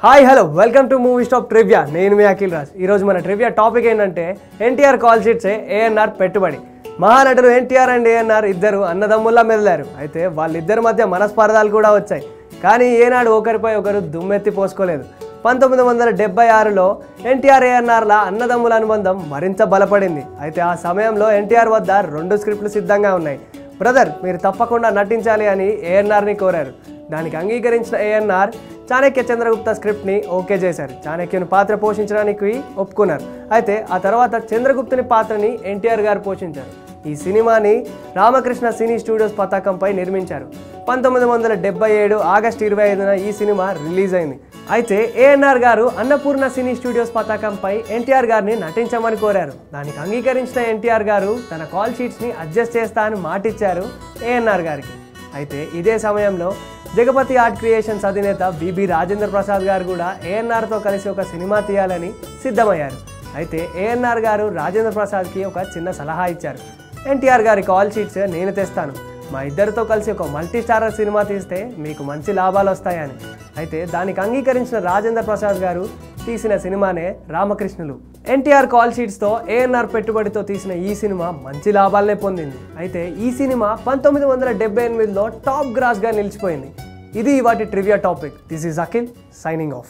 Hi hello welcome to movie stop trivia. నేను మీ అఖిల్ రాజ్. ఈరోజు మన ట్రివియా టాపిక్ ఏంటంటే ఎన్టీఆర్ కాల్ షీట్సే ఏఎన్ఆర్ పెట్టుబడి. మహానటుడు ఎన్టీఆర్ అండ్ ఏఎన్ఆర్ ఇద్దరు అన్నదమ్ముల్లా మెదిలారు. అయితే వాళ్ళిద్దరి మధ్య మనస్పర్ధాలు కూడా వచ్చాయి. కానీ ఏనాడు ఒకరిపై ఒకరు దుమ్మెత్తి పోసుకోలేదు. 1976లో ఎన్టీఆర్ ఏఎన్ఆర్ల అన్నదమ్ముల అనుబంధం మరింత బలపడింది. అయితే ఆ సమయంలో ఎన్టీఆర్ వద్ద 2 స్క్రిప్ట్లు సిద్ధంగా ఉన్నాయి. బ్రదర్ మీరు తప్పకుండా నటించాలి అని ఏఎన్ఆర్ని కోరారు. దానికి అంగీకరించిన ఏఎన్ఆర్ చాణక్య చంద్రగుప్త స్క్రిప్ట్ని ఓకే చేశారు. చాణక్యుని పాత్ర పోషించడానికి ఒప్పుకున్నారు. అయితే ఆ తర్వాత చంద్రగుప్తుని పాత్రని ఎన్టీఆర్ గారు పోషించారు. ఈ సినిమాని రామకృష్ణ సినీ స్టూడియోస్ పతాకంపై నిర్మించారు. 1977 ఆగస్టు 25న ఈ సినిమా రిలీజ్ అయింది. అయితే ఏఎన్ఆర్ గారు అన్నపూర్ణ సినీ స్టూడియోస్ పతాకంపై ఎన్టీఆర్ గారిని నటించమని కోరారు. దానికి అంగీకరించిన ఎన్టీఆర్ గారు తన కాల్ షీట్స్ని అడ్జస్ట్ చేస్తా అని మాటిచ్చారు ఏఎన్ఆర్ గారికి. అయితే ఇదే సమయంలో జగపతి ఆర్ట్ క్రియేషన్స్ అధినేత బిబి రాజేంద్ర ప్రసాద్ గారు కూడా ఏఎన్ఆర్తో కలిసి ఒక సినిమా తీయాలని సిద్ధమయ్యారు. అయితే ఏఎన్ఆర్ గారు రాజేంద్ర ప్రసాద్కి ఒక చిన్న సలహా ఇచ్చారు. ఎన్టీఆర్ గారి కాల్ షీట్స్ నేను తెస్తాను, మా ఇద్దరితో కలిసి ఒక మల్టీ స్టారర్ సినిమా తీస్తే మీకు మంచి లాభాలు వస్తాయని. అయితే దానికి అంగీకరించిన రాజేంద్ర ప్రసాద్ గారు తీసిన సినిమానే రామకృష్ణులు. ఎన్టీఆర్ కాల్ షీట్స్తో ఏఎన్ఆర్ పెట్టుబడితో తీసిన ఈ సినిమా మంచి లాభాలనే పొందింది. అయితే ఈ సినిమా 1978లో టాప్ గ్రాస్గా నిలిచిపోయింది. ఇది వాటి trivia topic. This is Akhil signing off.